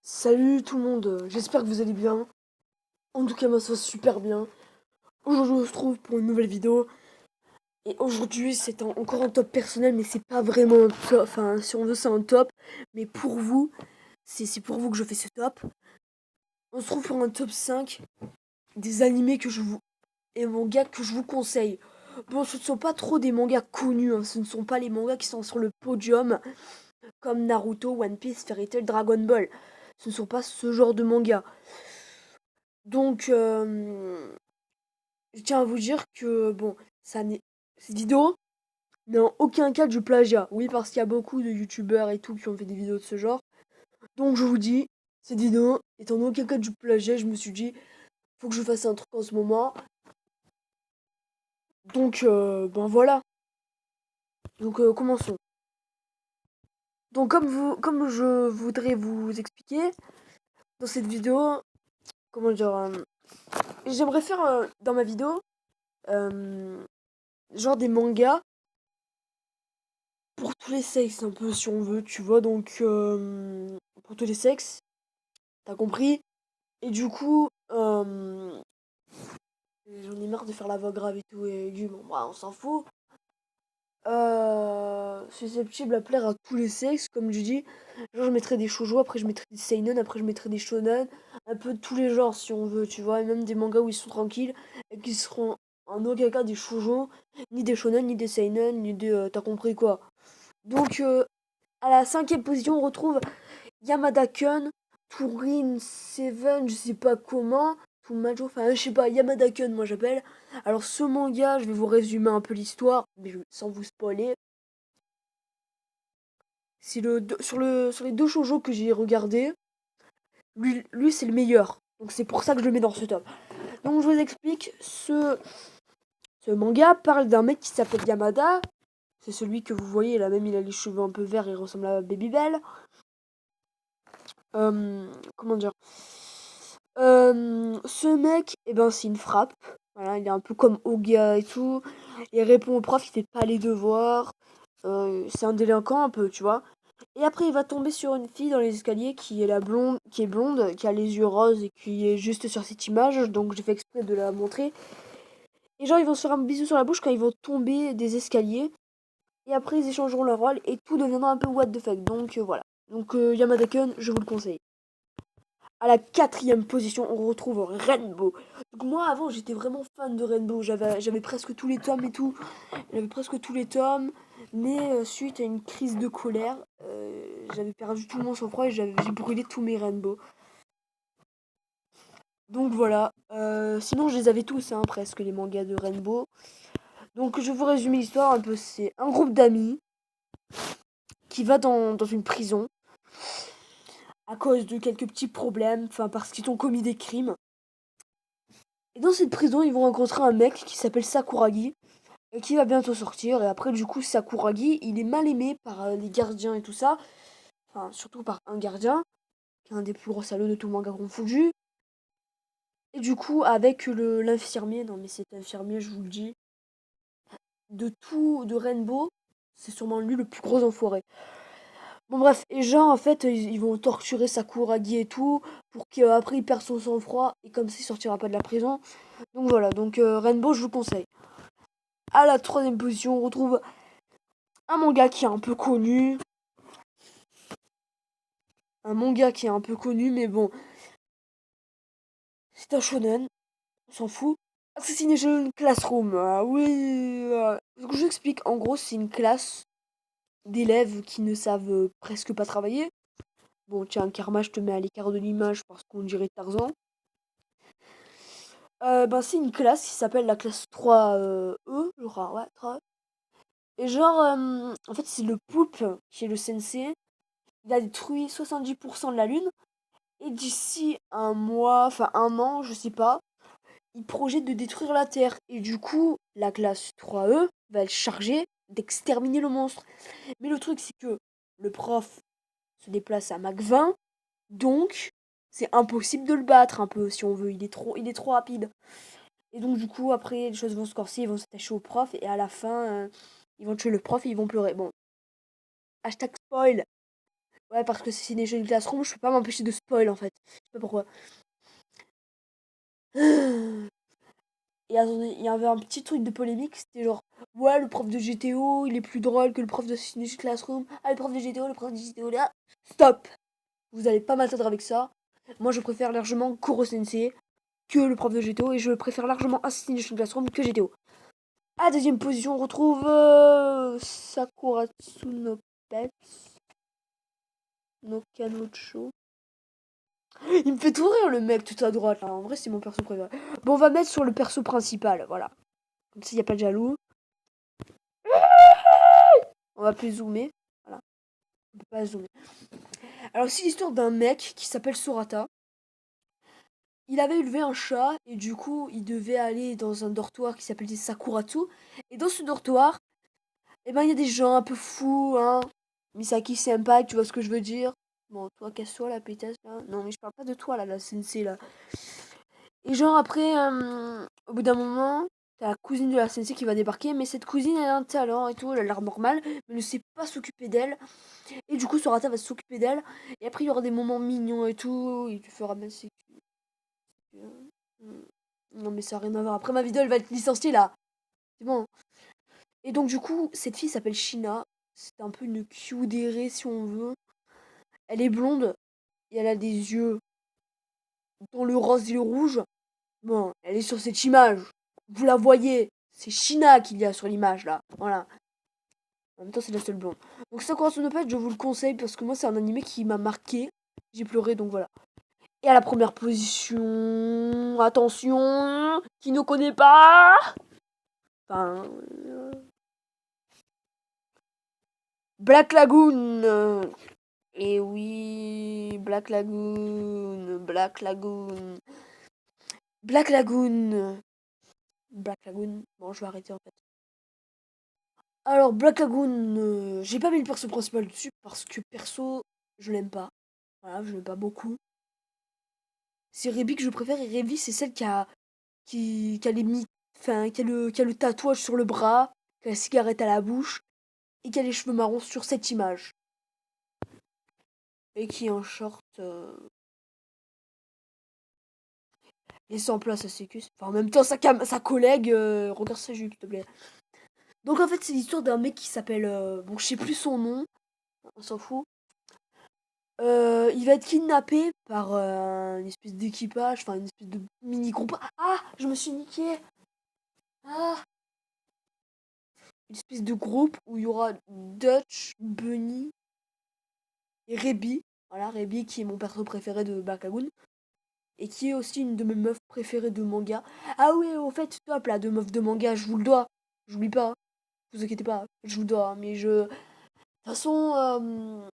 Salut tout le monde, j'espère que vous allez bien. En tout cas, moi ça va super bien. Aujourd'hui, on se retrouve pour une nouvelle vidéo. Et aujourd'hui, encore un top personnel, mais c'est pas vraiment un top. Enfin, si on veut, c'est un top. Mais pour vous, c'est pour vous que je fais ce top. On se trouve pour un top 5 des animés et mangas que je vous conseille. Bon, ce ne sont pas trop des mangas connus, hein. Ce ne sont pas les mangas qui sont sur le podium, comme Naruto, One Piece, Fairy Tail, Dragon Ball. Ce ne sont pas ce genre de mangas. Donc, je tiens à vous dire que, bon, cette vidéo n'est en aucun cas du plagiat. Oui, parce qu'il y a beaucoup de youtubeurs et tout qui ont fait des vidéos de ce genre. Donc, je vous dis, cette vidéo est en aucun cas du plagiat. Je me suis dit, faut que je fasse un truc en ce moment. Donc, ben voilà. Donc, commençons. Donc, comme je voudrais vous expliquer dans cette vidéo, comment dire, j'aimerais faire dans ma vidéo, euh, genre des mangas pour tous les sexes, un peu si on veut, tu vois, donc pour tous les sexes, t'as compris. Et du coup, j'en ai marre de faire la voix grave et tout, et du bon, bah, on s'en fout. Susceptible à plaire à tous les sexes, comme je dis. Genre, je mettrais des shoujo, après je mettrais des seinen, après je mettrais des shonen, un peu de tous les genres si on veut, tu vois, et même des mangas où ils sont tranquilles, et qui seront en aucun cas des shoujo, ni des shonen, ni des seinen, ni des. T'as compris quoi. Donc, à la cinquième position, on retrouve Yamada-kun, Tourin Seven, je sais pas comment, Tumajo, enfin je sais pas, Yamada-kun moi j'appelle. Alors ce manga, je vais vous résumer un peu l'histoire, mais sans vous spoiler. C'est sur les deux shoujo que j'ai regardé, lui c'est le meilleur. Donc c'est pour ça que je le mets dans ce top. Donc je vous explique, ce manga parle d'un mec qui s'appelle Yamada. C'est celui que vous voyez là, même il a les cheveux un peu verts, il ressemble à Babybel. Comment dire? Ce mec, eh ben, c'est une frappe. Voilà, il est un peu comme Oga et tout. Il répond au prof, il fait pas les devoirs. C'est un délinquant un peu, tu vois. Et après, il va tomber sur une fille dans les escaliers qui est blonde, qui a les yeux roses et qui est juste sur cette image. Donc j'ai fait exprès de la montrer. Et genre, ils vont se faire un bisou sur la bouche quand ils vont tomber des escaliers. Et après, ils échangeront leur rôle et tout deviendra un peu what the fuck. Donc voilà. Donc Yamada-kun, je vous le conseille. À la quatrième position, on retrouve Rainbow. Donc moi, avant, j'étais vraiment fan de Rainbow. J'avais presque tous les tomes et tout. J'avais presque tous les tomes. Mais suite à une crise de colère, j'avais perdu tout mon sang-froid et j'ai brûlé tous mes Rainbow. Donc voilà. Sinon, je les avais tous, hein, presque, les mangas de Rainbow. Donc je vais vous résumer l'histoire un peu. C'est un groupe d'amis qui va dans une prison à cause de quelques petits problèmes, enfin parce qu'ils ont commis des crimes. Et dans cette prison, ils vont rencontrer un mec qui s'appelle Sakuragi et qui va bientôt sortir. Et après, du coup, Sakuragi, il est mal aimé par les gardiens et tout ça. Enfin, surtout par un gardien, qui est un des plus gros salauds de tout le manga confondu. Et du coup, avec l'infirmier, non mais cet infirmier, je vous le dis, de Rainbow, c'est sûrement lui le plus gros enfoiré. Bon bref, et genre en fait, ils vont torturer Sakuragi et tout, pour qu'après il perde son sang-froid, et comme ça il sortira pas de la prison. Donc voilà, donc Rainbow, je vous conseille. À la troisième position, on retrouve un manga qui est un peu connu. Un manga qui est un peu connu, mais bon, c'est un shonen, on s'en fout. Assassination Classroom, ah oui. Donc je vous explique, en gros, c'est une classe d'élèves qui ne savent presque pas travailler. Bon, tiens, Karma, je te mets à l'écart de l'image parce qu'on dirait Tarzan. Ben, c'est une classe qui s'appelle la classe 3E, je crois, ouais, 3E. Et genre, en fait, c'est le Poulpe qui est le sensei. Il a détruit 70% de la Lune. Et d'ici un mois, enfin un an, je sais pas, il projette de détruire la Terre. Et du coup, la classe 3E va être chargée d'exterminer le monstre. Mais le truc, c'est que le prof se déplace à Mach 20, donc c'est impossible de le battre un peu si on veut. Il est trop rapide. Et donc du coup, après, les choses vont se corser, ils vont s'attacher au prof, et à la fin, ils vont tuer le prof et ils vont pleurer. Bon, hashtag spoil. Ouais, parce que c'est Cinéchine Classroom, je peux pas m'empêcher de spoil en fait. Je sais pas pourquoi. Et attendez, il y avait un petit truc de polémique, c'était genre, ouais, le prof de GTO, il est plus drôle que le prof de Cinéchine Classroom. Ah, le prof de GTO, le prof de GTO là. Stop! Vous allez pas m'attendre avec ça. Moi, je préfère largement Kuro Sensei que le prof de GTO et je préfère largement Assassination Classroom que GTO. À deuxième position, on retrouve Sakuratsu no Pets no Kanocho. Il me fait tout rire le mec tout à droite là. En vrai, c'est mon perso préféré. Bon, on va mettre sur le perso principal, voilà. Comme ça, il n'y a pas de jaloux. On va plus zoomer. Voilà, on peut pas zoomer. Alors, c'est l'histoire d'un mec qui s'appelle Sorata. Il avait élevé un chat et du coup, il devait aller dans un dortoir qui s'appelait Sakuratsu. Et dans ce dortoir, eh ben, il y a des gens un peu fous, hein. Misaki Senpai, tu vois ce que je veux dire? Bon, toi, casse-toi, la pétasse, là. Non, mais je parle pas de toi, là, la sensei, là. Et genre, après, au bout d'un moment, t'as la cousine de la sensei qui va débarquer, mais cette cousine, elle a un talent et tout, elle a l'air normale, mais elle ne sait pas s'occuper d'elle. Et du coup, Sorata va s'occuper d'elle. Et après, il y aura des moments mignons et tout. Il te fera même si... Non, mais ça n'a rien à voir. Après, ma vidéo, elle va être licenciée, là. C'est bon. Et donc, du coup, cette fille s'appelle Shina. C'est un peu une kyudere, si on veut. Elle est blonde et elle a des yeux dans le rose et le rouge. Bon, elle est sur cette image. Vous la voyez. C'est Shina qu'il y a sur l'image là. Voilà. En même temps, c'est la seule blonde. Donc Sakura Sonopet, je vous le conseille parce que moi, c'est un animé qui m'a marqué. J'ai pleuré, donc voilà. Et à la première position, attention, qui ne connaît pas. Enfin, Black Lagoon. Et oui, Black Lagoon, Black Lagoon. Black Lagoon. Black Lagoon. Bon, je vais arrêter en fait. Alors, Black Lagoon, j'ai pas mis le perso principal dessus parce que perso, je l'aime pas. Voilà, je l'aime pas beaucoup. C'est Rebi que je préfère et Rebi, c'est celle qui a les enfin, qui a le tatouage sur le bras, qui a la cigarette à la bouche et qui a les cheveux marrons sur cette image. Et qui est en short et sans place à ses cuisses. Enfin, en même temps, sa collègue, regarde sa jupe, s'il te plaît. Donc en fait, c'est l'histoire d'un mec qui s'appelle... bon, je sais plus son nom, on s'en fout. Il va être kidnappé par une espèce d'équipage, enfin une espèce de mini-groupe. Ah, je me suis niqué. Ah, une espèce de groupe où il y aura Dutch, Bunny et Rebi. Voilà, Rebi qui est mon perso préféré de Bakagoon. Et qui est aussi une de mes meufs préférées de manga. Ah oui, au fait, top là, de meufs de manga, je vous le dois. J'oublie pas. Vous inquiétez pas, je vous dois. Mais je... De toute façon,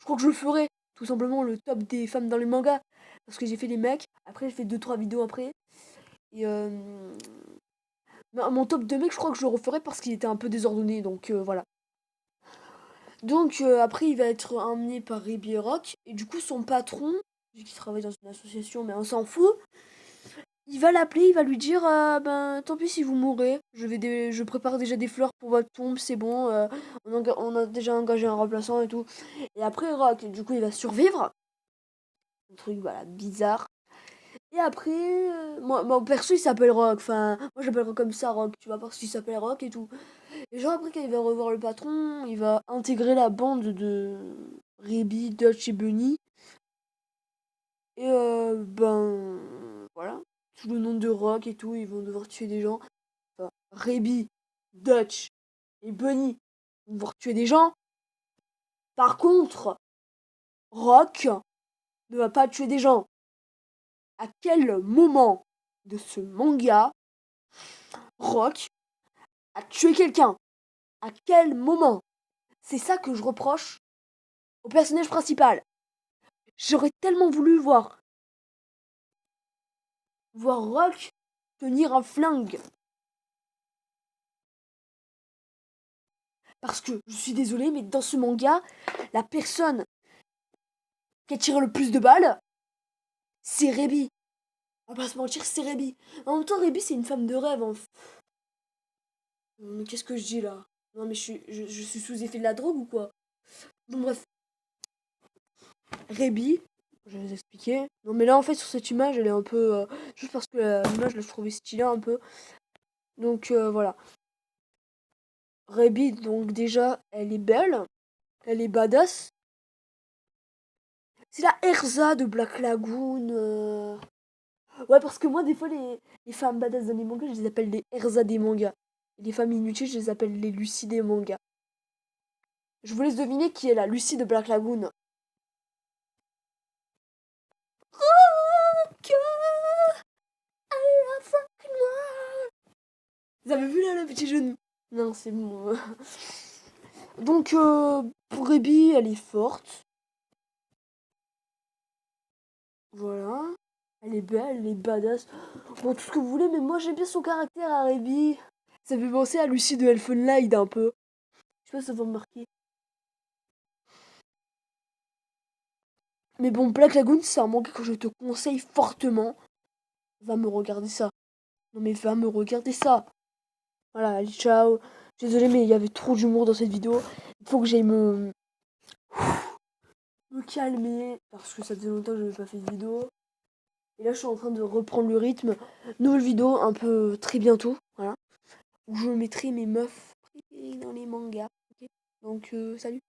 je crois que je ferai tout simplement le top des femmes dans les mangas. Parce que j'ai fait les mecs, après j'ai fait deux trois vidéos après. Et mon top de mecs, je crois que je le referai parce qu'il était un peu désordonné. Donc voilà. Donc après, il va être emmené par Ruby Rock. Et du coup, son patron, vu qu'il travaille dans une association, mais on s'en fout, il va l'appeler, il va lui dire ben tant pis si vous mourrez, je prépare déjà des fleurs pour votre tombe, c'est bon, on a déjà engagé un remplaçant et tout. Et après Rock, du coup il va survivre. Un truc voilà bizarre. Et après, moi mon perso il s'appelle Rock, enfin moi j'appelle comme ça Rock, tu vois, parce qu'il s'appelle Rock et tout. Et genre après quand il va revoir le patron, il va intégrer la bande de Ruby, Dutch et Bunny. Et ben voilà, sous le nom de Rock et tout, ils vont devoir tuer des gens. Enfin, Rebi, Dutch et Bunny vont devoir tuer des gens. Par contre, Rock ne va pas tuer des gens. À quel moment de ce manga Rock a tué quelqu'un? À quel moment? C'est ça que je reproche au personnage principal. J'aurais tellement voulu voir Rock tenir un flingue. Parce que, je suis désolée, mais dans ce manga, la personne qui a tiré le plus de balles, c'est Rebi. On va pas se mentir, c'est Rebi. En même temps, Rebi, c'est une femme de rêve. Mais qu'est-ce que je dis là? Non, mais je suis sous effet de la drogue ou quoi? Bon, bref. Rebi, je vais vous expliquer. Non mais là en fait sur cette image elle est un peu... juste parce que l'image je la trouvais stylée un peu. Donc voilà. Rebi donc déjà elle est belle. Elle est badass. C'est la Erza de Black Lagoon. Ouais parce que moi des fois les femmes badass dans les mangas je les appelle les Erza des mangas. Et les femmes inutiles je les appelle les Lucy des mangas. Je vous laisse deviner qui est la Lucy de Black Lagoon. Vous avez vu là le petit genou? Non, c'est bon. Donc, pour Rebi, elle est forte. Voilà. Elle est belle, elle est badass. Bon, tout ce que vous voulez, mais moi j'aime bien son caractère à Rebi. Ça fait penser à Lucy de Elfen Lied un peu. Je sais pas si ça vous remarquer. Mais bon, Black Lagoon, c'est un manga que je te conseille fortement. Va me regarder ça. Non mais va me regarder ça. Voilà, allez, ciao. Désolé, mais il y avait trop d'humour dans cette vidéo. Il faut que j'aille me calmer. Parce que ça faisait longtemps que je n'avais pas fait de vidéo. Et là, je suis en train de reprendre le rythme. Nouvelle vidéo, un peu très bientôt. Voilà. Où je mettrai mes meufs préférées dans les mangas. Ok. Donc, salut.